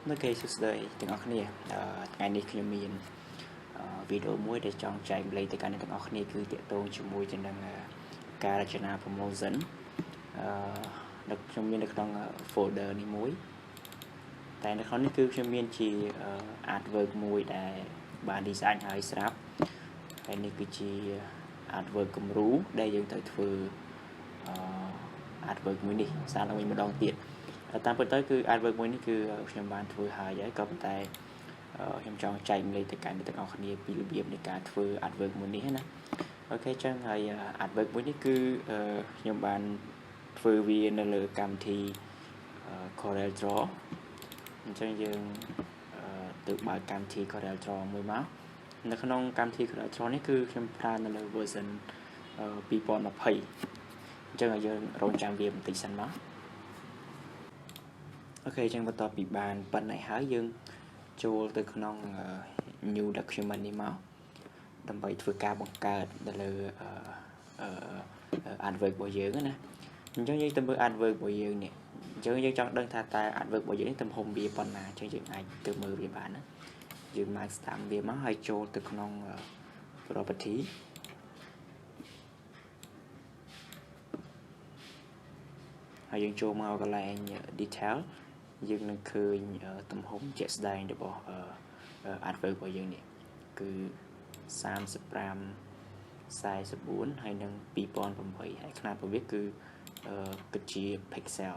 Nó kê xuất đời từng ọc nè ngày này khi mình video muối để chọn chạy lấy từ cái này từng ọc nè cứ tiện tôn cho muối trên đằng ca cho na promotion được trong miền được trong folder này muối tại nó khó cứ trong miền chỉ advert muối để bàn design hay sáp cái này cứ chỉ advert cũng rú đâyយើងទៅធ្វើadvert មួយនេះសារឡើងវិញម្ដងទៀតតាមពិតទៅគឺ advert មួយនេះគឺខ្ញុំបានធ្វើហើយក៏ប៉ុន្តែខ្ញុំចង់ចែកលេខទៅកាន់អ្នកទាំងអស់គ្នាពីរបៀបនៃការធ្វើ advert មួយនេះណាអូខេចឹងហើយ advert មួយនេះគឺខ្ញុំបានធ្វើវានៅលើកម្មវិធី Corel Draw អញ្ចឹងយើងទៅបើកកម្មវិធី Corel Draw មួយមកនៅក្នុងកម្មវិធី Corel Draw នេះគឺខ្ញុំប្រើនៅលើ version 2020អញ្ចឹងឲ្យយើងរងចាំវាបន្តិចសិនមកអូខេអញ្ចឹងបន្ទាប់ពីបានប៉ុណ្ណេះហើយយើងចូលទៅក្នុង new document នេះមកដើម្បីធ្វើការបង្កើតទៅលើadvert របស់យើងណាអញ្ចឹងយើងទៅមើល advert របស់យើងនេះអញ្ចឹងយើងចង់ដឹងថាតើ advert របស់យើងនេះទំហំវាប៉ុណ្ណាអញ្ចឹងយើងអាចទៅមើលវាបានណាយើង mark stamp វាមកហើយចូលទៅក្នុង property ហើយយើងចូលមកកន្លែង detail យើងនឹងឃើញទំហំជាក់ស្ដែងរបស់ advert របស់យើងនេះគឺ35 44ហើយនឹង2008ហើយຂະຫນາດរបស់វាគឺគិតជា pixel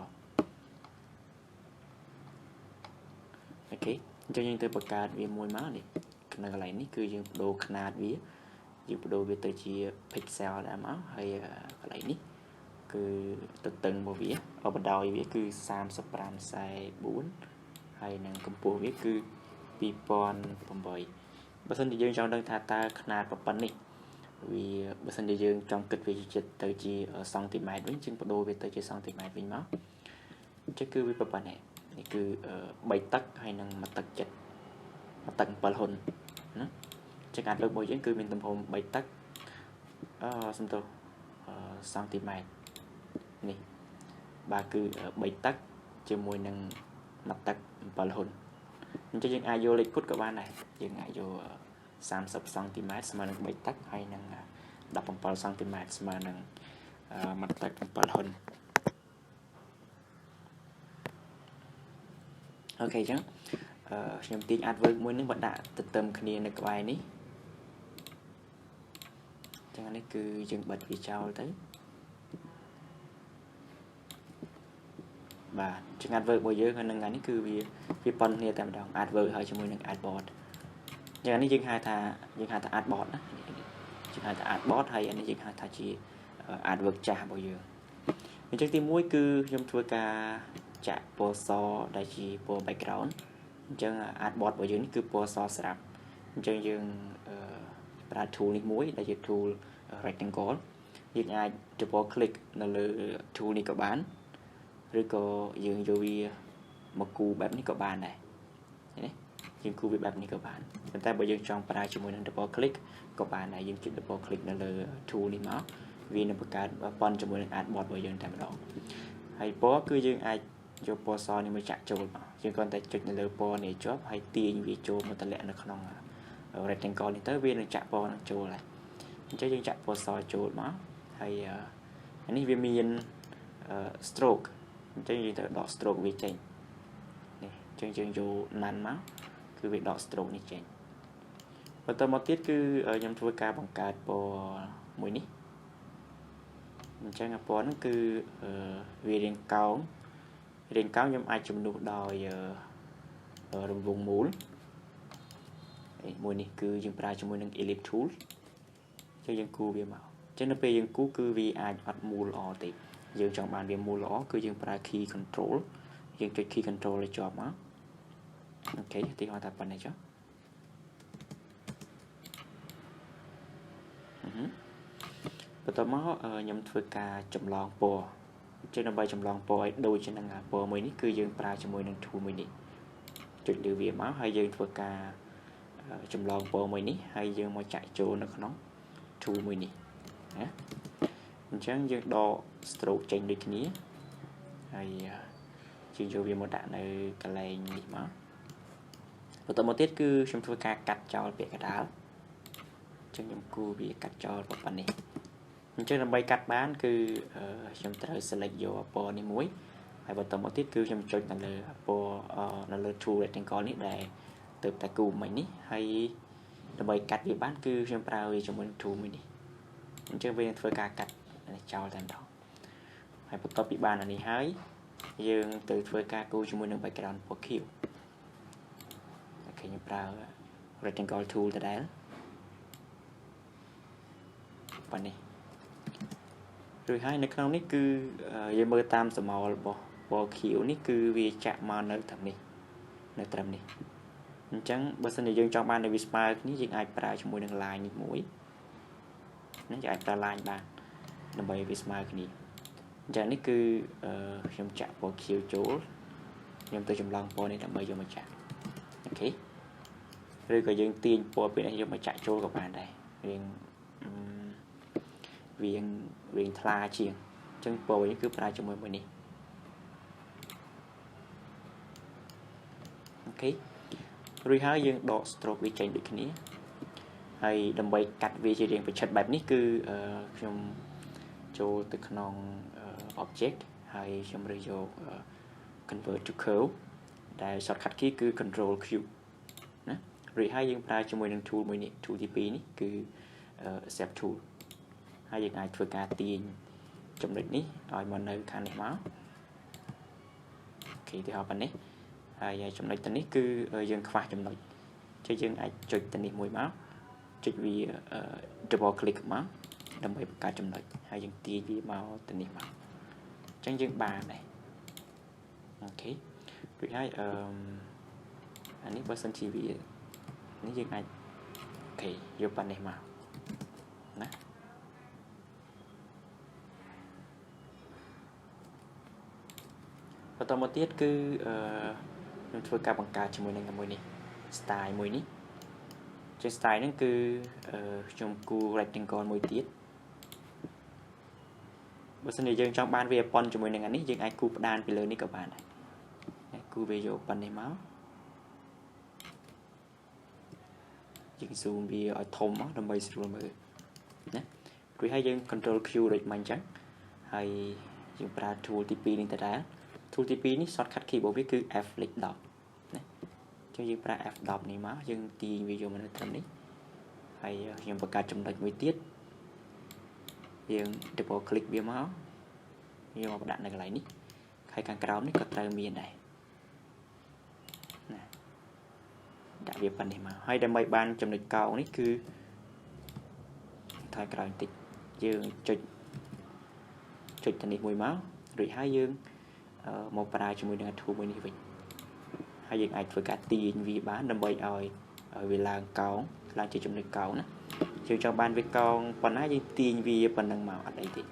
អូខេអញ្ចឹងយើងទៅបង្កើតវាមួយមកនេះនៅកន្លែងនេះគឺយើងបដូរຂະຫນາດវាយើងបដូរវាទៅជា pixel ដែរមកហើយកន្លែងនេះគឺទទឹងរបស់វាបណ្ដោយវាគឺ35 44ហើយនឹងកម្ពស់វាគឺ2008បើសិនជាយើងចង់ដឹងថាតើຂະຫນາດប៉ុណ្ណេះវាបើសិនជាយើងចង់គិតវាទៅជាសង់ទីម៉ែត្រវិញយើងបដូរវាទៅជាសង់ទីម៉ែត្រវិញមកអញ្ចឹងគឺវាប៉ុណ្ណេះនេះគឺ3 ទឹកហើយនឹង1ទឹកចិត្ត1ទឹក7ហ៊ុនណាអញ្ចឹងការលើករបស់យើងគឺមានទំហំ3ទឹកសំទោសសង់ទីម៉ែត្រនេះបាទគឺ3ទឹកជាមួយនឹង1ទឹក7ហ៊ុនអញ្ចឹងយើងអាចយកលេខគត់ក៏បានដែរយើងអាចយក30សង់ទីម៉ែត្រស្មើនឹង3ទឹកហើយនឹង17សង់ទីម៉ែត្រស្មើនឹង1ទឹក7ហ៊ុនអូខេអញ្ចឹងខ្ញុំទាញ advert មួយនេះមកដាក់ទទឹមគ្នានៅក្បែរនេះអញ្ចឹងនេះគឺយើងបិទវាចោលទៅបាទជា advert របស់យើងហើយនឹងថ្ងៃនេះគឺវាប៉ុនគ្នាតែម្ដង advert ហើយជាមួយនឹង adboard អញ្ចឹងនេះយើងហៅថា adboard ណាយើងហៅថា adboard ហើយអានេះយើងហៅថាជា advert ចាស់របស់យើងអញ្ចឹងទី1គឺខ្ញុំធ្វើការចាក់ពណ៌សដែលជាពណ៌ background អញ្ចឹង adboard របស់យើងនេះគឺពណ៌សស្រាប់អញ្ចឹងយើងប្រើ tool នេះមួយដែលជា tool rectangle យើងអាច double click នៅលើ tool នេះក៏បានឬក៏យើងយកវាមកគូបែបនេះក៏បានដែរណាយើងគូវាបែបនេះក៏បានប៉ុន្តែបើយើងចង់ប្រើជាមួយនឹង double click ក៏បានដែរយើងចុច double click នៅលើ tool នេះមកវានឹងបង្កើតប៉ុនជាមួយនឹង adboard របស់យើងតែម្ដងហើយពណ៌គឺយើងអាចយកពណ៌សនេះមកចាក់ចូលមកយើងគ្រាន់តែចុចនៅលើពណ៌នេះជាប់ហើយទាញវាចូលមកតម្លាក់នៅក្នុង rectangle នេះទៅវានឹងចាក់ពណ៌នឹងចូលហើយអញ្ចឹងយើងចាក់ពណ៌សចូលមកហើយអានេះវាមាន stroke អញ្ចឹងយើងត្រូវដក stroke វាចេញនេះអញ្ចឹងយើងយកណាន់មកគឺវាដក stroke នេះចេញបន្តមកទៀតគឺខ្ញុំធ្វើការបង្កើតពណ៌មួយនេះអញ្ចឹងពណ៌ហ្នឹងគឺវារាងកោងខ្ញុំអាចជំនួសដោយរង្វង់មូលមួយនេះគឺយើងប្រើជាមួយនឹង ellipse tool អញ្ចឹងយើងគូវាមកអញ្ចឹងនៅពេលយើងគូគឺវាអាចអត់មូលល្អទេយើងចង់បានវាមូលល្អគឺយើងប្រើ key control យើងចុច key control ឲ្យជាប់មកអូខេទីហោះថាប៉ុណ្ណេះចុះបន្ទាប់មកខ្ញុំធ្វើការចម្លងពណ៌អញ្ចឹងដើម្បីចម្លងពណ៌ឲ្យដូចជានឹងពណ៌មួយនេះគឺយើងប្រើជាមួយនឹង tool មួយនេះចុចលើវាមកហើយយើងធ្វើការចម្លងពណ៌មួយនេះហើយយើងមកចាក់ចូលនៅក្នុង tool មួយនេះណាអញ្ចឹងយើងដក stroke ចេញដូចគ្នាហើយជា ជាងយកវាមកដាក់នៅកន្លែងនេះមកបន្តមកទៀតគឺខ្ញុំធ្វើការកាត់ចោលពាក្យកដាលចឹងខ្ញុំគូវាកាត់ចោលប៉ុណ្ណេះអញ្ចឹងដើម្បីកាត់បានគឺខ្ញុំត្រូវ select យកពណ៌នេះមួយហើយបន្តមកទៀតគឺខ្ញុំចុចនៅលើពណ៌នៅលើ tool rectangle នេះដែលទៅតែគូមិញនេះហើយដើម្បីកាត់វាបានគឺខ្ញុំប្រើវាជាមួយនឹង tool មួយនេះអញ្ចឹងវានឹងធ្វើការកាត់នេះចោលតែម្ដងហើយបន្ទាប់ពីបានអានេះហើយយើងទៅធ្វើការគូជាមួយនឹង background ពណ៌ខៀវអូខេខ្ញុំប្រើ rectangle tool ដដែលប៉ុណ្ណេះរួចហើយនៅក្នុងនេះគឺយើងមើលតាមសមោលរបស់ពណ៌ខៀវនេះគឺវាចាក់មកនៅត្រឹមនេះនៅត្រឹមនេះអញ្ចឹងបើសិនជាយើងចង់បាននៅវាស្មើគ្នាយើងអាចប្រើជាមួយនឹង line នេះមួយណាយើងអាចប្រើ line បានដើម្បីវាស្មើគ្នាអញ្ចឹងនេះគឺខ្ញុំចាក់ពណ៌ខៀវចូលខ្ញុំទៅចម្លងពណ៌នេះដើម្បីយកមកចាក់អូខេឬក៏យើងទាញពណ៌ពីនេះយកមកចាក់ចូលក៏បានដែរវាថ្លាជាងអញ្ចឹងពណ៌នេះគឺប្រើជាមួយមួយនេះអូខេរួចហើយយើងដក stroke វាចេញដូចគ្នាហើយដើម្បីកាត់វាជារាងប្រឆិតបែបនេះគឺខ្ញុំចូលទៅក្នុង object ហើយខ្ញុំរើសយក convert to curve ដែល shortcut key គឺ control Q ណារួចហើយយើងប្រើជាមួយនឹង tool មួយនេះ tool ទី2នេះគឺ accept tool ហើយយើងអាចធ្វើការទាញចំណុចនេះឲ្យមកនៅខាងនេះមកអូខេទីហោប៉ុណ្ណេះហើយចំណុចទៅនេះគឺយើងខ្វះចំណុចចឹងយើងអាចចុចទៅនេះមួយមកចុចវា double click មកដើម្បីបង្កើតចំណុចហើយយើងទាញវាមកទៅនេះមកអញ្ចឹងយើងបានដែរអូខេរួចហើយអានេះបើសិនជាវានេះយើងអាចអូខេយកប៉ុណ្ណេះមកណាបន្តមកទៀតគឺខ្ញុំធ្វើការបង្កើតជាមួយនឹងមួយនេះ style មួយនេះជា style ហ្នឹងគឺខ្ញុំគូ rectangle មួយទៀតបើសិនជាយើងចង់បានវាប៉ុនជាមួយនឹងអានេះយើងអាចគូផ្ដានពីលើនេះក៏បានដែរគូវាយកប៉ុននេះមកយើង zoom វាឲ្យធំមកដើម្បីស្រួលមើលណារួចហើយយើង control Q ដូចមិញអញ្ចឹងហើយយើងប្រើ tool ទី2នេះទៅដែរ tool ទី2នេះ shortcut key របស់វាគឺ F លេខ10ណាអញ្ចឹងយើងប្រើ F10 នេះមកយើងទាញវាយកមកនៅត្រឹមនេះហើយខ្ញុំបង្កើតចំណុចមួយទៀតយើង double click វាមកយកមកដាក់នៅកន្លែងនេះហើយខាងក្រោមនេះក៏ត្រូវមានដែរណាដាក់វាប៉ុណ្ណេះមកហើយដើម្បីបានចំណុចកោងនេះគឺថយក្រោយបន្តិចយើងចុចទៅនេះមួយមករួចហើយយើងមកប្រើជាមួយនឹង tool មួយនេះវិញហើយយើងអាចធ្វើការទាញវាបានដើម្បីឲ្យវាឡើងកោងឡើងជាចំណុចកោងណាយើងចង់បានវាកោងប៉ុណ្ណាយើងទាញវាប៉ុណ្ណឹងមកអត់អីទេ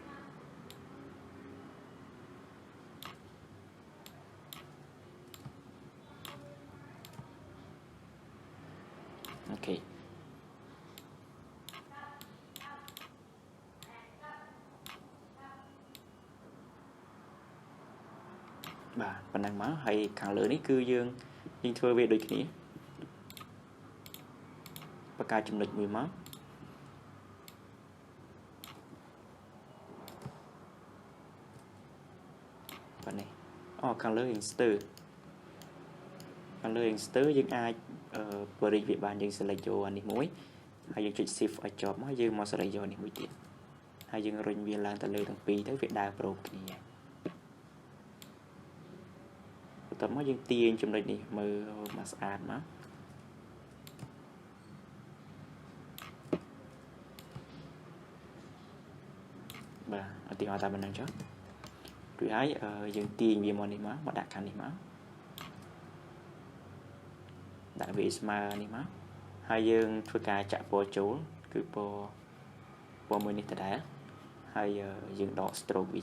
អូខេបាទប៉ុណ្ណឹងមកហើយខាងលើនេះគឺយើងធ្វើវាដូចគ្នាបង្កើតចំណុចមួយមកប៉ុណ្ណេះខាងលើ Inster យើងអាចបរិយាវាបានយើង select យកអានេះមួយហើយយើងចុច shift ឲ្យជាប់មកយើងមក select យកនេះមួយទៀតហើយយើងរុញវាឡើងទៅលើទាំងពីរទៅវាដើរព្រមគ្នាបន្ទាប់មកយើងទាញចំណុចនេះមើលមកស្អាតមកបាទឧទាហរណ៍តាមប៉ុណ្ណឹងចុះរួចហើយយើងទាញវាមកនេះមកដាក់ខាងនេះមកដាក់វាស្មើនេះមកហើយយើងធ្វើការចាក់ពណ៌ចូលគឺពណ៌មួយនេះដដែលហើយយើងដក stroke វា